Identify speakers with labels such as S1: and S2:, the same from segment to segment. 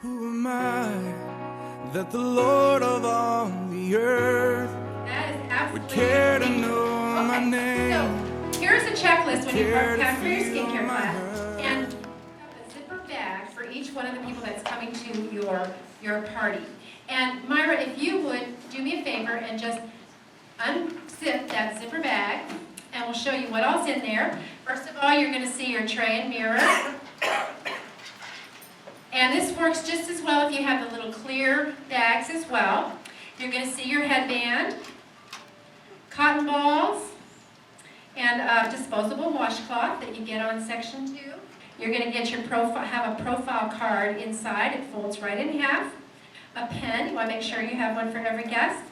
S1: Who am I that the Lord of all the earth would care to know my name?
S2: So here's a checklist when you prepare for your skincare class, and a zipper bag for each one of the people that's coming to your party. And Myra, if you would do me a favor and just unzip that zipper bag, and we'll show you what all's in there. First of all, you're going to see your tray and mirror. And this works just as well if you have the little clear bags as well. You're going to see your headband, cotton balls, and a disposable washcloth that you get on section 2. You're going to get your have a profile card inside. It folds right in half. A pen, you want to make sure you have one for every guest,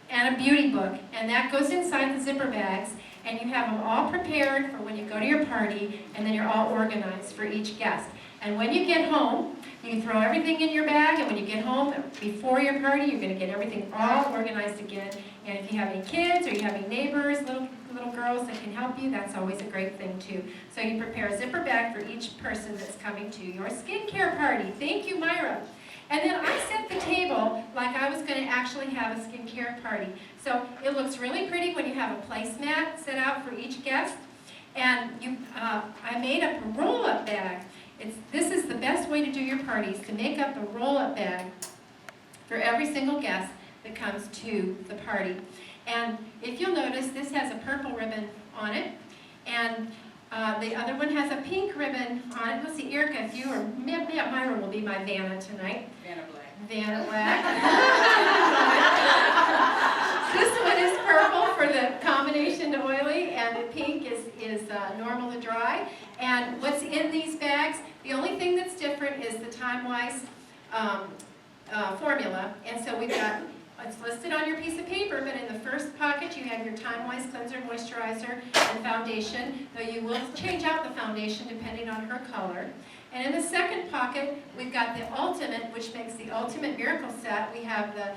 S2: and a beauty book. And that goes inside the zipper bags, and you have them all prepared for when you go to your party, and then you're all organized for each guest. And when you get home, you throw everything in your bag, and when you get home, before your party, you're going to get everything all organized again. And if you have any kids or you have any neighbors, little girls that can help you, that's always a great thing too. So you prepare a zipper bag for each person that's coming to your skincare party. Thank you, Myra. And then I set the table like I was going to actually have a skincare party. So it looks really pretty when you have a placemat set out for each guest. And I made up a roll-up bag. This is the best way to do your parties, to make up a roll-up bag for every single guest that comes to the party. And if you'll notice, this has a purple ribbon on it, and the other one has a pink ribbon on it. Let's see, Erica, if you or Myra will be my Vanna tonight.
S3: Vanna Black.
S2: Vanna Black. This one is purple for the combination to oily, and the pink is normal to dry. And what's in these bags, the only thing that's different is the time-wise formula. And so we've got, it's listed on your piece of paper, but in the first pocket you have your time-wise cleanser, moisturizer, and foundation, though you will change out the foundation depending on her color. And in the second pocket, we've got the ultimate, which makes the ultimate miracle set. We have the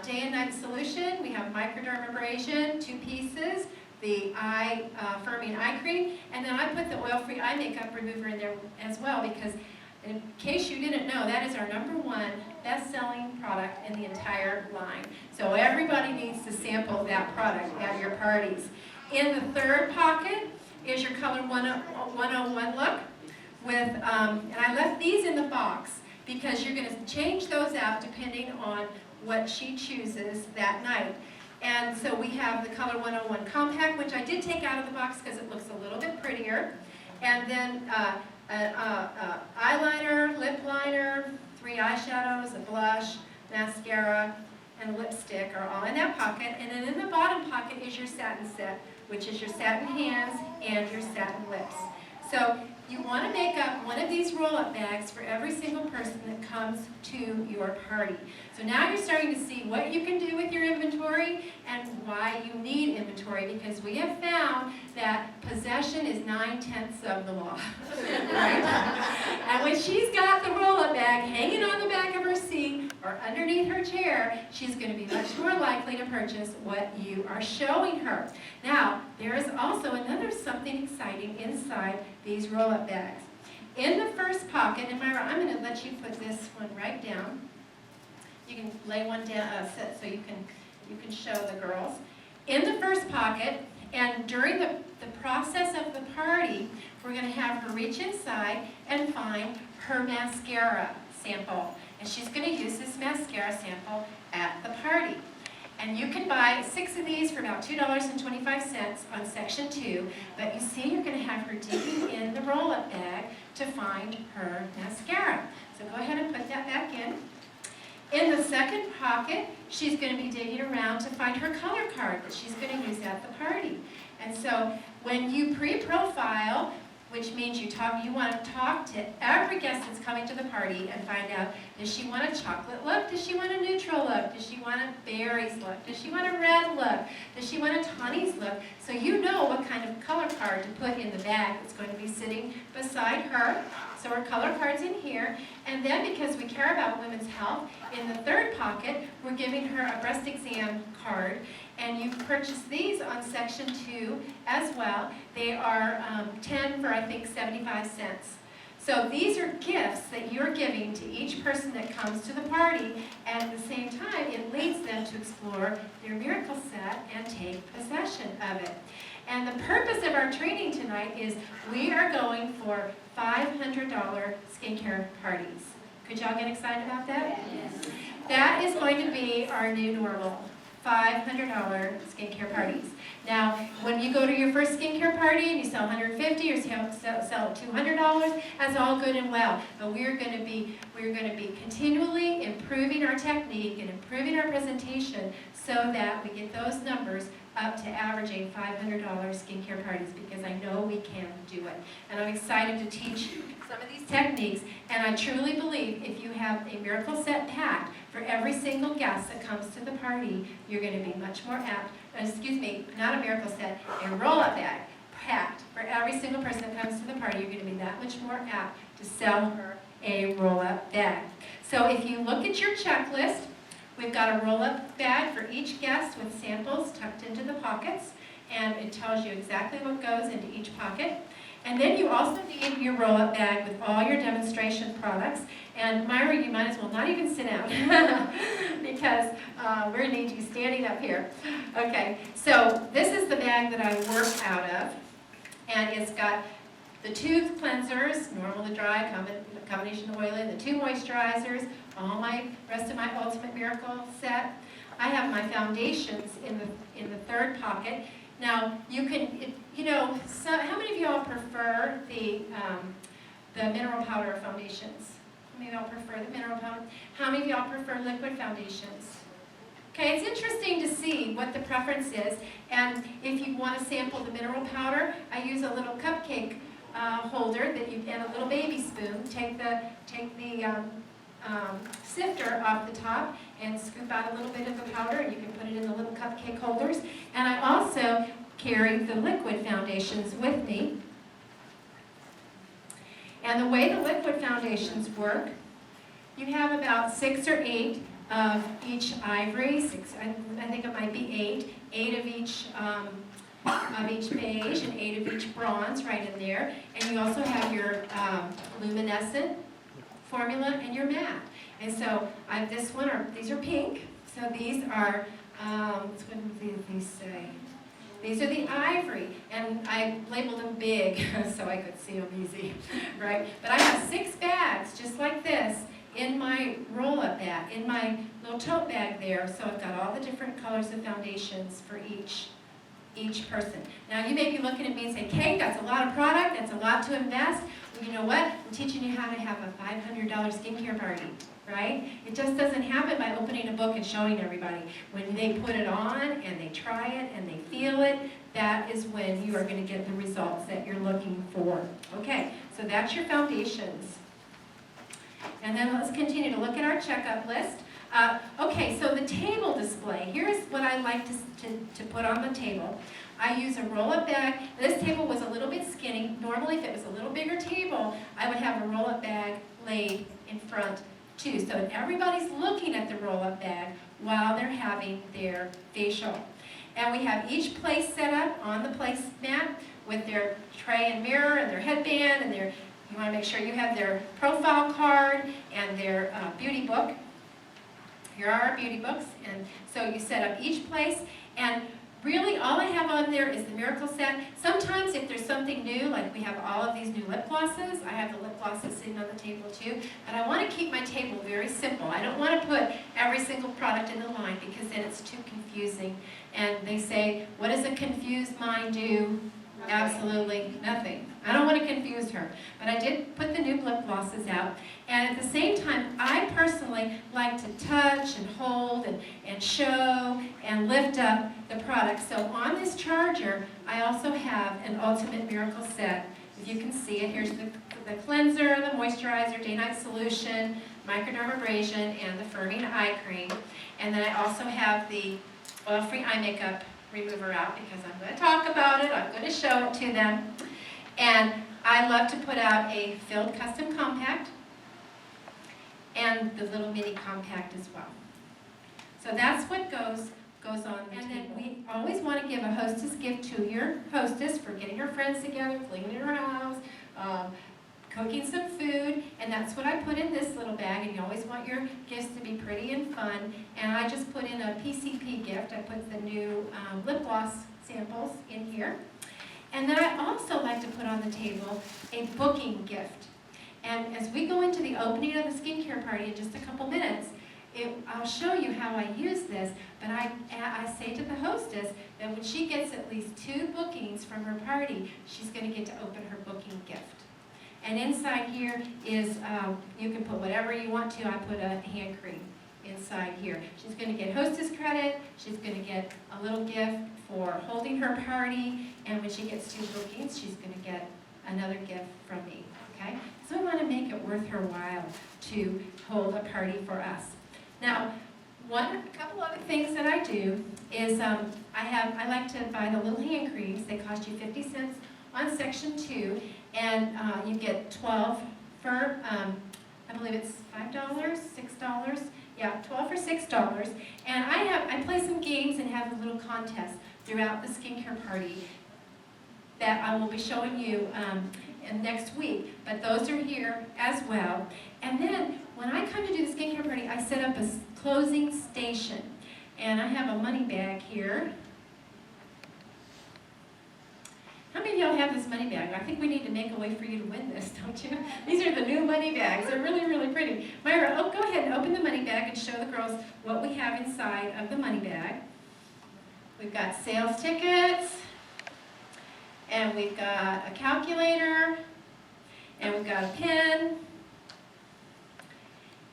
S2: day and night solution, we have microdermabrasion, 2 pieces, the eye firming eye cream, and then I put the oil-free eye makeup remover in there as well, because in case you didn't know, that is our #1 best-selling product in the entire line. So everybody needs to sample that product at your parties. In the third pocket is your Color 101 look with, and I left these in the box because you're going to change those out depending on what she chooses that night. And so we have the Color 101 Compact, which I did take out of the box because it looks a little bit prettier. And then eyeliner, lip liner, 3 eyeshadows, a blush, mascara, and lipstick are all in that pocket. And then in the bottom pocket is your satin set, which is your satin hands and your satin lips. So you want to make up one of these roll-up bags for every single person that comes to your party. So now you're starting to see what you can do with your inventory and why you need inventory, because we have found that possession is 9/10 of the law. Right? And when she's got the roll-up bag hanging on the back of her seat or underneath her chair, she's going to be much more likely to purchase what you are showing her. Now, there is also another something exciting inside these roll-up bags. In the first pocket, and Myra, I'm going to let you put this one right down. You can lay one down so you can show the girls. In the first pocket, and during the process of the party, we're going to have her reach inside and find her mascara sample. And she's going to use this mascara sample at the party. And you can buy 6 of these for about $2.25 on section 2, but you see you're going to have her digging in the roll-up bag to find her mascara. So go ahead and put that back in. In the second pocket, she's going to be digging around to find her color card that she's going to use at the party. And so when you pre-profile, which means you want to talk to every guest that's coming to the party and find out, does she want a chocolate look? Does she want a neutral look? Does she want a berries look? Does she want a red look? Does she want a Tawny's look? So you know what kind of color card to put in the bag that's going to be sitting beside her. So her color card's in here. And then because we care about women's health, in the third pocket, we're giving her a breast exam card. And you purchase these on section 2 as well. They are 10 for, I think, 75 cents. So these are gifts that you're giving to each person that comes to the party, and at the same time, it leads them to explore their miracle set and take possession of it. And the purpose of our training tonight is we are going for $500 skincare parties. Could y'all get excited about that?
S3: Yes.
S2: That is going to be our new normal, $500 skincare parties. Now, when you go to your first skincare party and you sell $150 or sell $200, that's all good and well. But we're going to be continually improving our technique and improving our presentation so that we get those numbers up to averaging $500 skincare parties, because I know we can do it. And I'm excited to teach some of these techniques, and I truly believe if you have a miracle set packed for every single guest that comes to the party, you're going to be much more apt, not a miracle set, a roll-up bag packed for every single person that comes to the party, you're going to be that much more apt to sell her a roll-up bag. So if you look at your checklist, we've got a roll-up bag for each guest with samples tucked into the pockets, and it tells you exactly what goes into each pocket. And then you also need your roll-up bag with all your demonstration products. And Myra, you might as well not even sit down because we're going to need you standing up here. Okay, so this is the bag that I work out of, and it's got the 2 cleansers, normal to dry, combination oily, the 2 moisturizers, all my rest of my Ultimate Miracle set. I have my foundations in the 3rd pocket. Now you can, how many of y'all prefer the mineral powder foundations? How many of y'all prefer the mineral powder? How many of y'all prefer liquid foundations? Okay, it's interesting to see what the preference is, and if you want to sample the mineral powder, I use a little cupcake holder and a little baby spoon. Take the sifter off the top and scoop out a little bit of the powder, and you can put it in the little cupcake holders. And I also carry the liquid foundations with me. And the way the liquid foundations work, you have about 6 or 8 of each ivory, I think it might be 8 of each beige and 8 of each bronze right in there. And you also have your luminescent formula and your matte. And so these are pink. So these are, what do these say? These are the ivory, and I labeled them big so I could see them easy, right? But I have 6 bags just like this in my roll-up bag, in my little tote bag there. So I've got all the different colors of foundations for each person. Now you may be looking at me and say, Kate, that's a lot of product, that's a lot to invest. Well, you know what? I'm teaching you how to have a $500 skincare party, right? It just doesn't happen by opening a book and showing everybody. When they put it on and they try it and they feel it, that is when you are going to get the results that you're looking for. Okay, so that's your foundations. And then let's continue to look at our checkup list. Okay, so the table display. Here's what I like to put on the table. I use a roll-up bag. This table was a little bit skinny. Normally, if it was a little bigger table, I would have a roll-up bag laid in front too. So everybody's looking at the roll-up bag while they're having their facial. And we have each place set up on the placemat with their tray and mirror and their headband and you want to make sure you have their profile card and their beauty book. Here are our beauty books, and so you set up each place, and really all I have on there is the miracle set. Sometimes if there's something new, like we have all of these new lip glosses, I have the lip glosses sitting on the table too, but I want to keep my table very simple. I don't want to put every single product in the line because then it's too confusing. And they say, what does a confused mind do? Absolutely nothing. I don't want to confuse her. But I did put the new lip glosses out. And at the same time, I personally like to touch and hold and show and lift up the product. So on this charger, I also have an Ultimate Miracle set. If you can see it, here's the cleanser, the moisturizer, day-night solution, microdermabrasion, and the firming eye cream. And then I also have the oil-free eye makeup remover out because I'm going to talk about it. I'm going to show it to them. And I love to put out a filled custom compact and the little mini compact as well. So that's what goes on the table. Then we always want to give a hostess gift to your hostess for getting her friends together, cleaning her house, cooking some food, and that's what I put in this little bag, and you always want your gifts to be pretty and fun, and I just put in a PCP gift. I put the new lip gloss samples in here. And then I also like to put on the table a booking gift. And as we go into the opening of the skincare party in just a couple minutes, I'll show you how I use this, but I say to the hostess that when she gets at least 2 bookings from her party, she's going to get to open her booking gift. And inside here is, you can put whatever you want to. I put a hand cream inside here. She's going to get hostess credit, she's going to get a little gift for holding her party, and when she gets 2 bookings, she's going to get another gift from me, okay? So I want to make it worth her while to hold a party for us. Now, a couple other things that I do is I like to buy the little hand creams. They cost you 50 cents on section 2, and you get 12 for, I believe it's $5, $6. Yeah, 12 for $6. And I play some games and have a little contest throughout the skincare party that I will be showing you next week. But those are here as well. And then when I come to do the skincare party, I set up a closing station. And I have a money bag here. How many of y'all have this money bag? I think we need to make a way for you to win this, don't you? These are the new money bags. They're really, really pretty. Myra, go ahead and open the money bag and show the girls what we have inside of the money bag. We've got sales tickets, and we've got a calculator, and we've got a pen,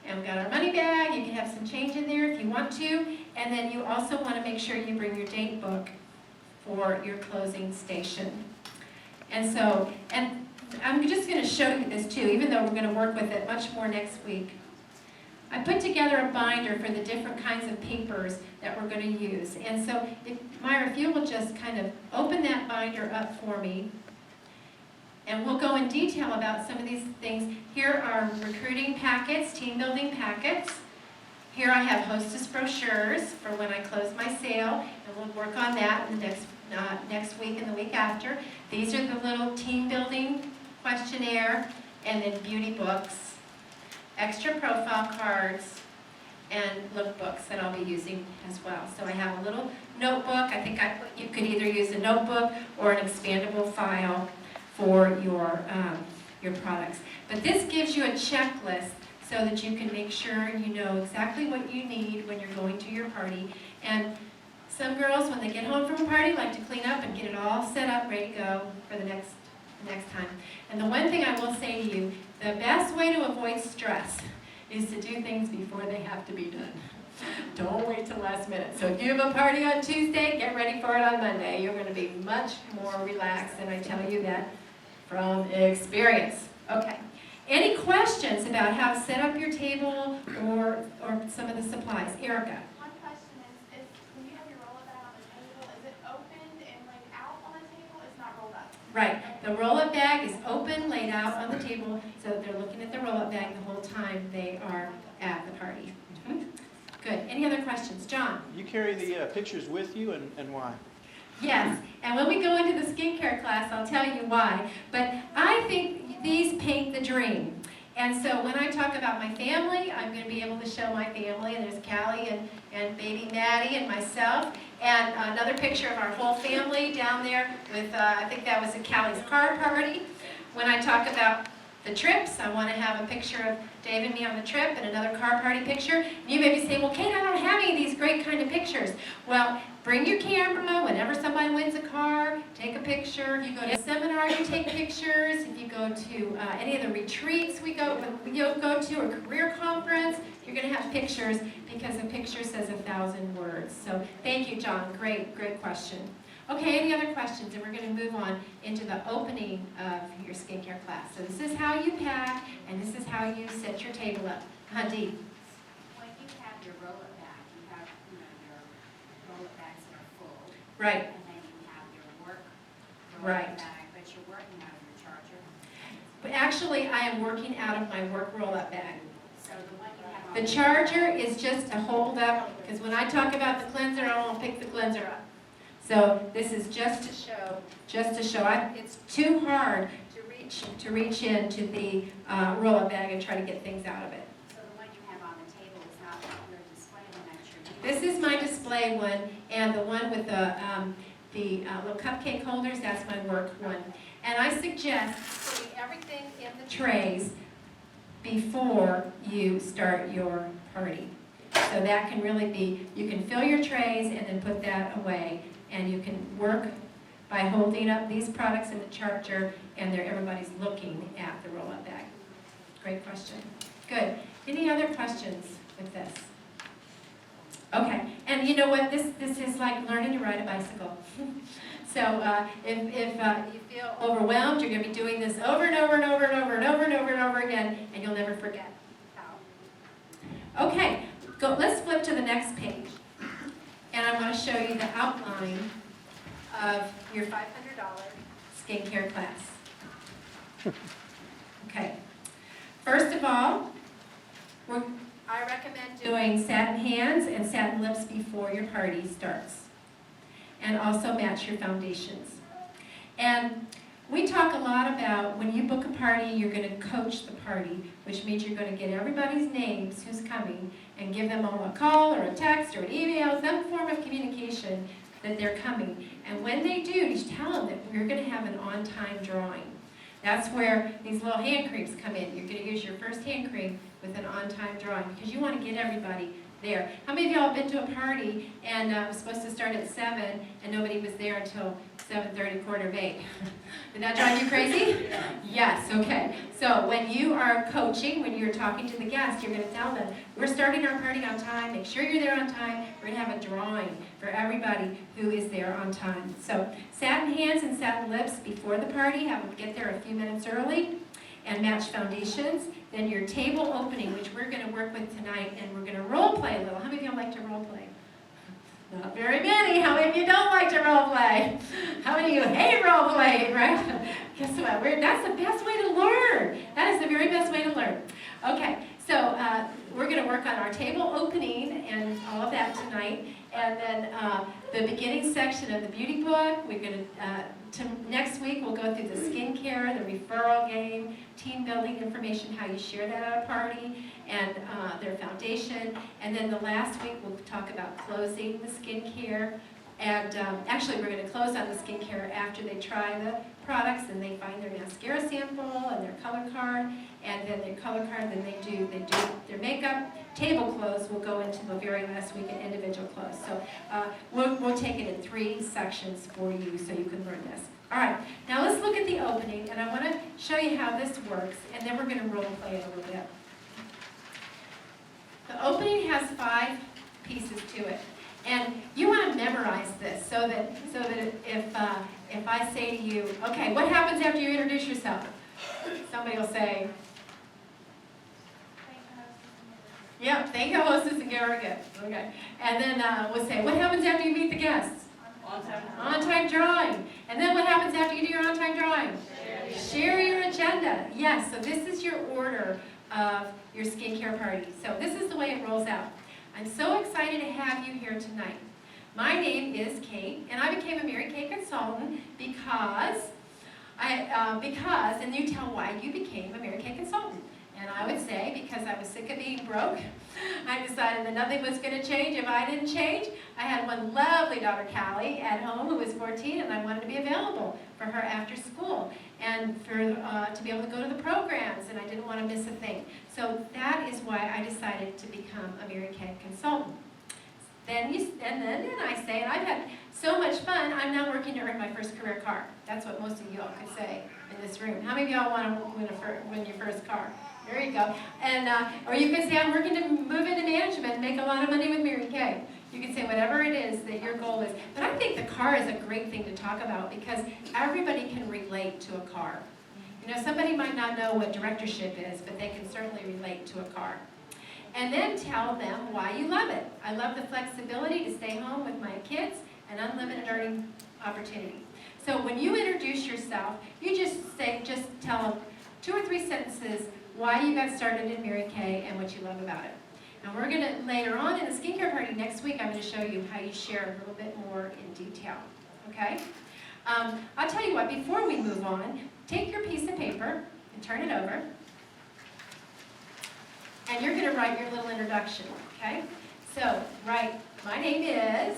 S2: and we've got our money bag. You can have some change in there if you want to, and then you also want to make sure you bring your date book for your closing station. And I'm just going to show you this too, even though we're going to work with it much more next week. I put together a binder for the different kinds of papers that we're going to use. And so, Myra, if you will just kind of open that binder up for me, and we'll go in detail about some of these things. Here are recruiting packets, team building packets. Here I have hostess brochures for when I close my sale, and we'll work on that in the next week and the week after. These are the little team building questionnaire, and then beauty books, extra profile cards, and lookbooks that I'll be using as well. So I have a little notebook. I think you could either use a notebook or an expandable file for your products. But this gives you a checklist so that you can make sure you know exactly what you need when you're going to your party. And some girls, when they get home from a party, like to clean up and get it all set up, ready to go for the next time. And the one thing I will say to you, the best way to avoid stress is to do things before they have to be done. Don't wait till last minute. So if you have a party on Tuesday, get ready for it on Monday. You're going to be much more relaxed, and I tell you that from experience. Okay. Any questions about how to set up your table or some of the supplies? Erica.
S3: One question is when you have your roll-up bag on the table, is it opened and laid out on the table? It's not rolled up?
S2: Right. The roll-up bag is open, laid out on the table, so they're looking at the roll-up bag the whole time they are at the party. Mm-hmm. Good. Any other questions? John?
S4: You carry the pictures with you, and why?
S2: Yes, and when we go into the skincare class, I'll tell you why. But I think these paint the dream. And so when I talk about my family, I'm going to be able to show my family. And there's Callie and baby Maddie and myself. And another picture of our whole family down there with, I think that was at Callie's car party. When I talk about the trips, I want to have a picture of Dave and me on the trip and another car party picture. You may be saying, well, Kate, I don't have any of these great kind of pictures. Well, bring your camera. Whenever somebody wins a car, take a picture. If you go to a seminar, you take pictures. If you go to any of the retreats we go to, or career conference, you're going to have pictures because a picture says 1,000 words. So thank you, John. Great question. Okay, any other questions? And we're going to move on into the opening of your skincare class. So this is how you pack, and this is how you set your table up. Dee.
S5: When you have your roll-up bag, you have your roll-up bags that are full.
S2: Right.
S5: And then you have your work
S2: Right.
S5: roll-up bag, but you're working out of your charger.
S2: But actually, I am working out of my work roll-up bag.
S5: So the one you have on
S2: The charger is just a hold up, because when I talk about the cleanser, I won't pick the cleanser up. So this is just to show. It's too hard to reach reach into the roll-up bag and try to get things out of it.
S5: So the one you have on the table is not your display one, that's your.
S2: This is my display one, and the one with the little cupcake holders, that's my work one. And I suggest putting everything in the trays before you start your party. So that can really be, you can fill your trays and then put that away, and you can work by holding up these products in the charger, and everybody's looking at the roll-up bag. Great question. Good. Any other questions with this? Okay, and you know what? This is like learning to ride a bicycle. So if you feel overwhelmed, you're going to be doing this over and over and over and over and over and over and over again, and you'll never forget how. Okay, let's flip to the next page, and I'm going to show you the outline of your $500 skincare class. Okay, first of all, I recommend doing satin hands and satin lips before your party starts. And also match your foundations. And we talk a lot about when you book a party, you're going to coach the party, which means you're going to get everybody's names who's coming and give them all a call or a text or an email, some form of communication that they're coming. And when they do, just tell them that we're going to have an on-time drawing. That's where these little hand creams come in. You're going to use your first hand cream with an on-time drawing because you want to get everybody there. How many of y'all have been to a party and it was supposed to start at 7 and nobody was there until 7:30, quarter of 8? Did that drive you crazy? Yes, okay. So when you are coaching, when you're talking to the guests, you're going to tell them, we're starting our party on time, make sure you're there on time, we're going to have a drawing for everybody who is there on time. So satin hands and satin lips before the party, have them get there a few minutes early, and match foundations. Then your table opening, which we're going to work with tonight, and we're going to role play a little. How many of y'all like to role play? Not very many. How many of you don't like to role play? How many of you hate role playing, right? Guess what? That's the best way to learn. That is the very best way to learn. Okay, so we're going to work on our table opening and all of that tonight. And then the beginning section of the beauty book, we're going to next week we'll go through the skincare, the referral game, team building information, how you share that at a party, and their foundation. And then the last week we'll talk about closing the skincare. And actually we're going to close on the skincare after they try the products and they find their mascara sample and their color card. And then their color card, then they do their makeup. Table clothes will go into the very last week, and individual clothes. So we'll take it in 3 sections for you so you can learn this. All right, now let's look at the opening, and I want to show you how this works, and then we're going to role play it a little bit. The opening has 5 pieces to it, and you want to memorize this so that if I say to you, okay, what happens after you introduce yourself? Somebody will say, yeah, thank you, hostess, and very good. Okay. And then we'll say, what happens after you meet the guests? On-time drawing. And then what happens after you do your on-time drawing? Share your agenda. Yes, so this is your order of your skincare party. So this is the way it rolls out. I'm so excited to have you here tonight. My name is Kate, and I became a Mary Kay consultant because, and you tell why you became a Mary Kay consultant. And I would say, because I was sick of being broke, I decided that nothing was going to change if I didn't change. I had one lovely daughter, Callie, at home who was 14, and I wanted to be available for her after school and for to be able to go to the programs, and I didn't want to miss a thing. So that is why I decided to become a Mary Kay consultant. Then I say, and I've had so much fun, I'm now working to earn my first career car. That's what most of y'all could say in this room. How many of y'all want to win your first car? There you go. And or you can say, I'm working to move into management and make a lot of money with Mary Kay. You can say whatever it is that your goal is. But I think the car is a great thing to talk about because everybody can relate to a car. You know, somebody might not know what directorship is, but they can certainly relate to a car. And then tell them why you love it. I love the flexibility to stay home with my kids and unlimited earning opportunity. So when you introduce yourself, you just tell them 2 or 3 sentences why you got started in Mary Kay and what you love about it. And we're going to, later on in the skincare party next week, I'm going to show you how you share a little bit more in detail. Okay? I'll tell you what, before we move on, take your piece of paper and turn it over. And you're going to write your little introduction, okay? So, write, my name is,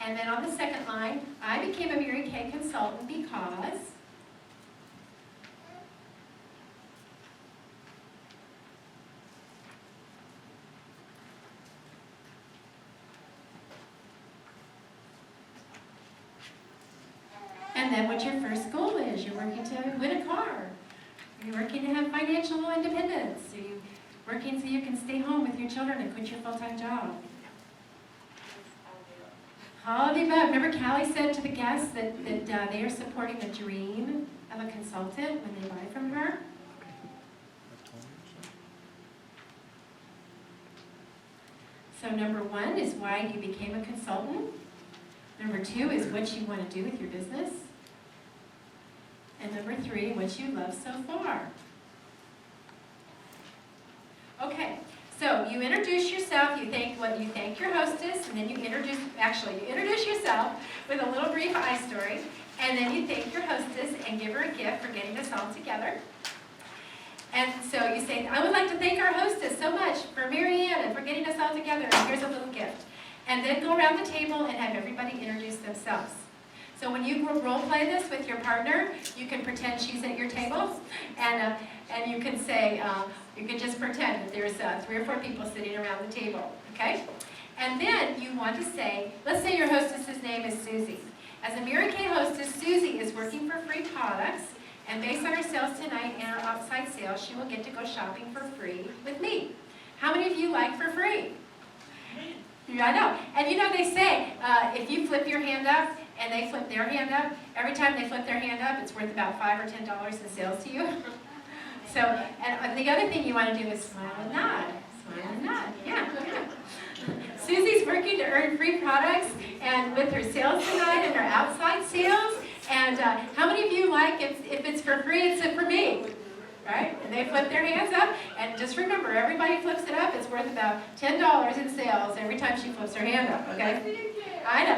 S2: and then on the second line, I became a Mary Kay consultant because, and then what your first goal is. You're working to win a car. You're working to have financial independence. You're working so you can stay home with your children and quit your full-time job. All of the above. Remember Callie said to the guests that they are supporting the dream of a consultant when they buy from her? So number 1 is why you became a consultant. Number 2 is what you want to do with your business. And number 3, what you love so far. Okay, so you introduce yourself, you thank your hostess, and then you introduce yourself with a little brief I story, and then you thank your hostess and give her a gift for getting us all together. And so you say, I would like to thank our hostess so much for Mary Ann and for getting us all together, and here's a little gift. And then go around the table and have everybody introduce themselves. So when you role play this with your partner, you can pretend she's at your table, and you can say, you can just pretend that there's 3 or 4 people sitting around the table, okay? And then you want to say, let's say your hostess's name is Susie. As a Mary Kay hostess, Susie is working for free products, and based on her sales tonight and her outside sales, she will get to go shopping for free with me. How many of you like for free? Yeah, I know. And you know they say, if you flip your hand up and they flip their hand up, every time they flip their hand up, it's worth about $5 or $10 in sales to you. So, and the other thing you want to do is smile and nod. Smile and nod, yeah. Susie's working to earn free products, and with her sales tonight and her outside sales, and how many of you like, if it's for free, it's for me? Right? And they flip their hands up, and just remember, everybody flips it up, it's worth about $10 in sales every time she flips her hand up, okay? I know.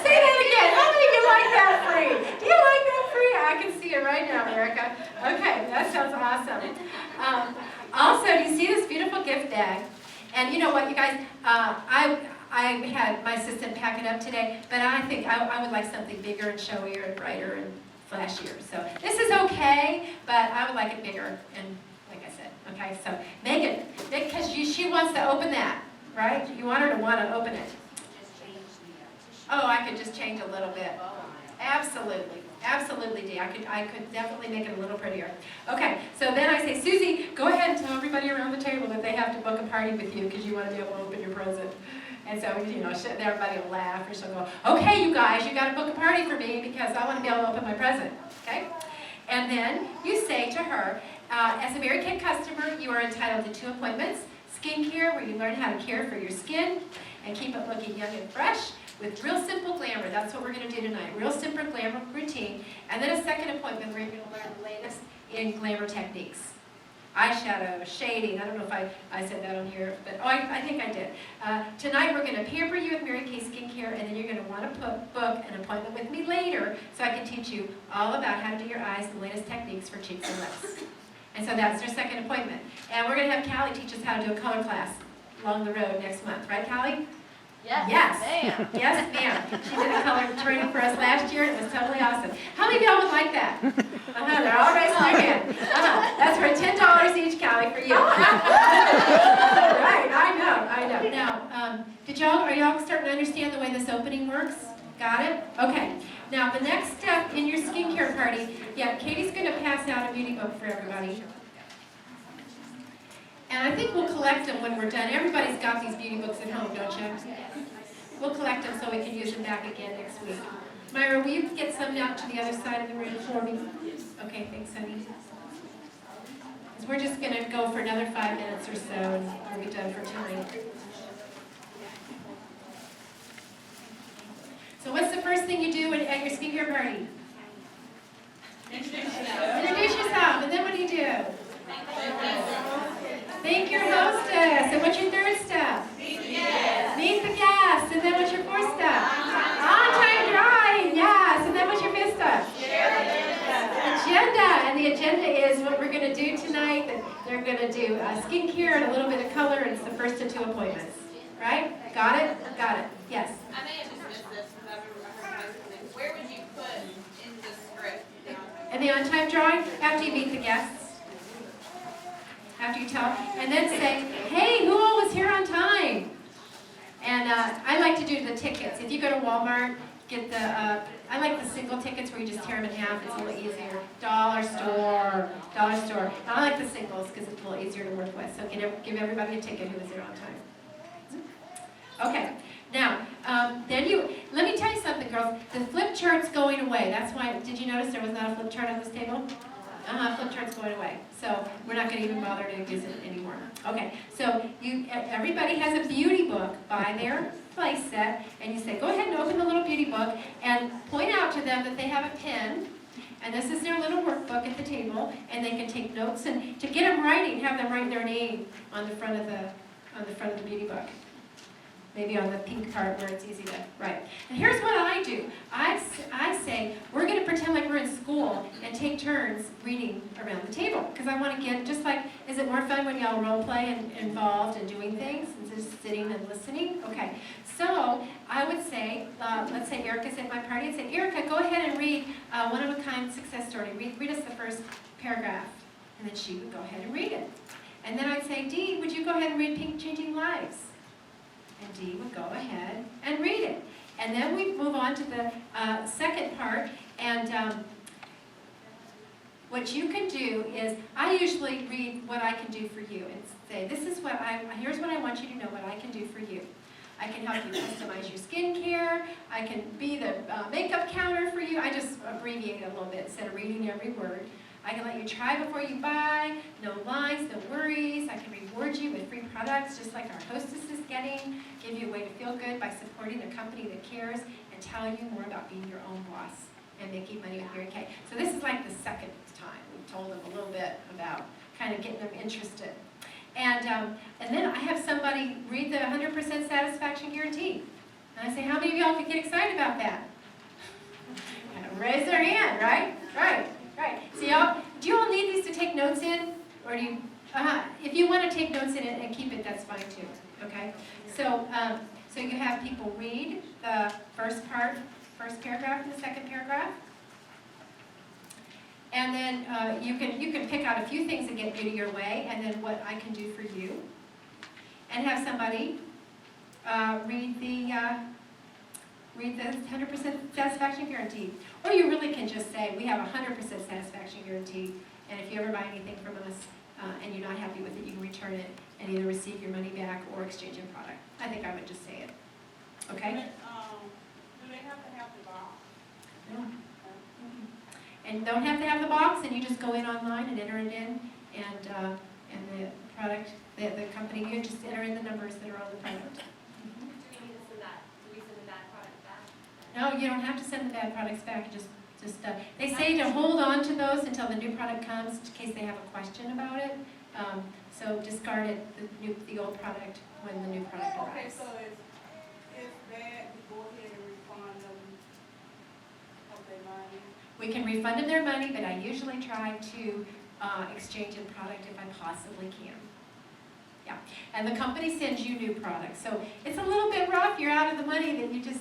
S2: Say that again. How many of you like that free? Do you like that free? I can see it right now, Erica. Okay, that sounds awesome. Also, do you see this beautiful gift bag? And you know what, you guys, I had my assistant pack it up today, but I think I would like something bigger and showier and brighter and flashier. So this is okay, but I would like it bigger and, like I said, okay? So Megan, because she wants to open that, right? You want her to want to open it. Oh, I could just change a little bit. Absolutely. Absolutely, Dee. I could definitely make it a little prettier. Okay, so then I say, Susie, go ahead and tell everybody around the table that they have to book a party with you because you want to be able to open your present. And so, you know, everybody will laugh, or she'll go, okay, you guys, you got to book a party for me because I want to be able to open my present. Okay? And then you say to her, as a Mary Kay customer, you are entitled to 2 appointments. Skincare, where you learn how to care for your skin and keep it looking young and fresh, with real simple glamour. That's what we're going to do tonight. Real simple glamour routine. And then a second appointment where you're going to learn the latest in glamour techniques. Eyeshadow, shading. I don't know if I said that on here, but I think I did. Tonight we're going to pamper you with Mary Kay skincare, and then you're going to want to book an appointment with me later so I can teach you all about how to do your eyes and the latest techniques for cheeks and lips. And so that's our second appointment. And we're going to have Callie teach us how to do a color class along the road next month. Right, Callie?
S3: Yes.
S2: Yes.
S3: Ma'am.
S2: Yes, ma'am. She did a color training for us last year, and it was totally awesome. How many of y'all would like that? They're all raising their hand. That's for $10 each, Callie, for you. Right, I know. Now, are y'all starting to understand the way this opening works? Got it? Okay. Now, the next step in your skincare party, Katie's going to pass out a beauty book for everybody. And I think we'll collect them when we're done. Everybody's got these beauty books at home, don't you? We'll collect them so we can use them back again next week. Myra, will you get some out to the other side of the room for me? Okay, thanks, honey. Because we're just going to go for another 5 minutes or so, and we'll be done for tonight. So what's the first thing you do at your skincare party? Introduce yourself, and then what do you do? Thank your hostess. And what's your third step? And the agenda is what we're going to do tonight. That they're going to do skincare and a little bit of color, and it's the first of 2 appointments. Right? Got it? Got it. Yes.
S3: I may have just missed this because I've heard most of it. Where would you put in the script?
S2: And the on-time drawing, after you meet the guests. After you tell, and then say, hey, who all was here on time? And I like to do the tickets. If you go to Walmart, get the, I like the single tickets where you just tear them in half. It's a little easier. Dollar store. And I like the singles because it's a little easier to work with. So give everybody a ticket who was there on time. Okay. Now, let me tell you something, girls. The flip chart's going away. That's why, did you notice there was not a flip chart on this table? Flip chart's going away. So we're not going to even bother to use it anymore. Okay, so everybody has a beauty book by their place set, and you say, go ahead and open the little beauty book and point out to them that they have a pen, and this is their little workbook at the table, and they can take notes, and to get them writing, have them write their name on the front of the beauty book. Maybe on the pink part where it's easy to write. And here's what I do. I say, we're going to pretend like we're in school and take turns reading around the table. Because I want to get, just like, is it more fun when y'all role play and involved and doing things and just sitting and listening? Okay. So I would say, let's say Erica's at my party, and say, Erica, go ahead and read one-of-a-kind success story. Read us the first paragraph. And then she would go ahead and read it. And then I'd say, Dee, would you go ahead and read Pink Changing Lives? And Dee would go ahead and read it. And then we move on to the second part. And what you can do is, I usually read what I can do for you and say, here's what I want you to know what I can do for you. I can help you customize your skincare. I can be the makeup counter for you. I just abbreviate it a little bit instead of reading every word. I can let you try before you buy, no lines, no worries. I can reward you with free products just like our Hostess is getting, give you a way to feel good by supporting a company that cares, and tell you more about being your own boss and making money with Mary Kay. So this is like the second time we told them a little bit about kind of getting them interested. And then I have somebody read the 100% satisfaction guarantee. And I say, how many of y'all could get excited about that? Raise their hand, right? Right. So y'all, do you all need these to take notes in? Or do you, if you want to take notes in it and keep it, that's fine too, okay? So you have people read the first paragraph and the second paragraph. And then you can pick out a few things that get you to your way, and then what I can do for you. And have somebody read the 100% satisfaction guarantee. Or you really can just say, we have a 100% satisfaction guarantee, and if you ever buy anything from us and you're not happy with it, you can return it and either receive your money back or exchange your product. I think I would just say it. Okay?
S3: Do they have to have the box?
S2: No. And don't have to have the box, and you just go in online and enter it in, and the product, the company, you just enter in the numbers that are on the product. No, you don't have to send the bad products back. They say to hold on to those until the new product comes, in case they have a question about it. So discard it, the old product, when the new product arrives.
S3: Okay, so it's bad to go ahead and refund them of their money?
S2: We can refund them their money, but I usually try to exchange a product if I possibly can. Yeah, and the company sends you new products, so it's a little bit rough. You're out of the money that you just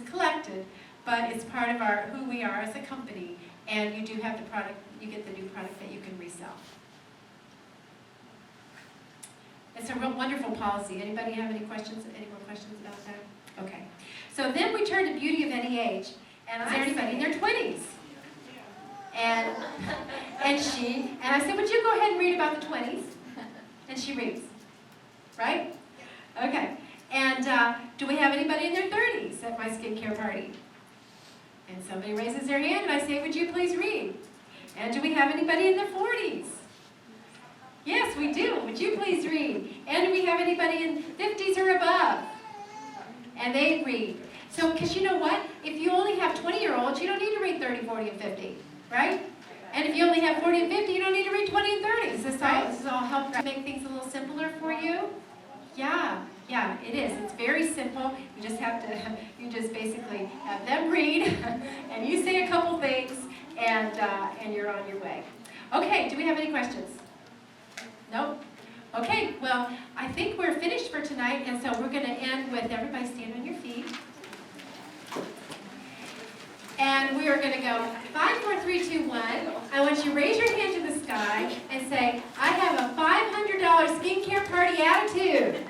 S2: collected, but it's part of who we are as a company, and you do have the product, you get the new product that you can resell. It's a real wonderful policy. Anybody have any more questions about that? Okay. So then we turn to beauty of any age, and is there anybody in their 20s? And I said, would you go ahead and read about the 20s? And she reads, right? Okay. And do we have anybody in their 30s at my skincare party? And somebody raises their hand, and I say, would you please read? And do we have anybody in their 40s? Yes, we do. Would you please read? And do we have anybody in 50s or above? And they read. So, because you know what? If you only have 20-year-olds, you don't need to read 30, 40, and 50, right? And if you only have 40 and 50, you don't need to read 20 and 30. Does this all help to make things a little simpler for you? Yeah, it is. It's very simple. You just have to, you just basically have them read, and you say a couple things, and you're on your way. Okay, do we have any questions? No? Okay, well, I think we're finished for tonight, and so we're going to end with everybody stand on your feet. And we are going to go 5, 4, 3, 2, 1. I want you to raise your hand to the sky and say, I have a $500 skincare party attitude.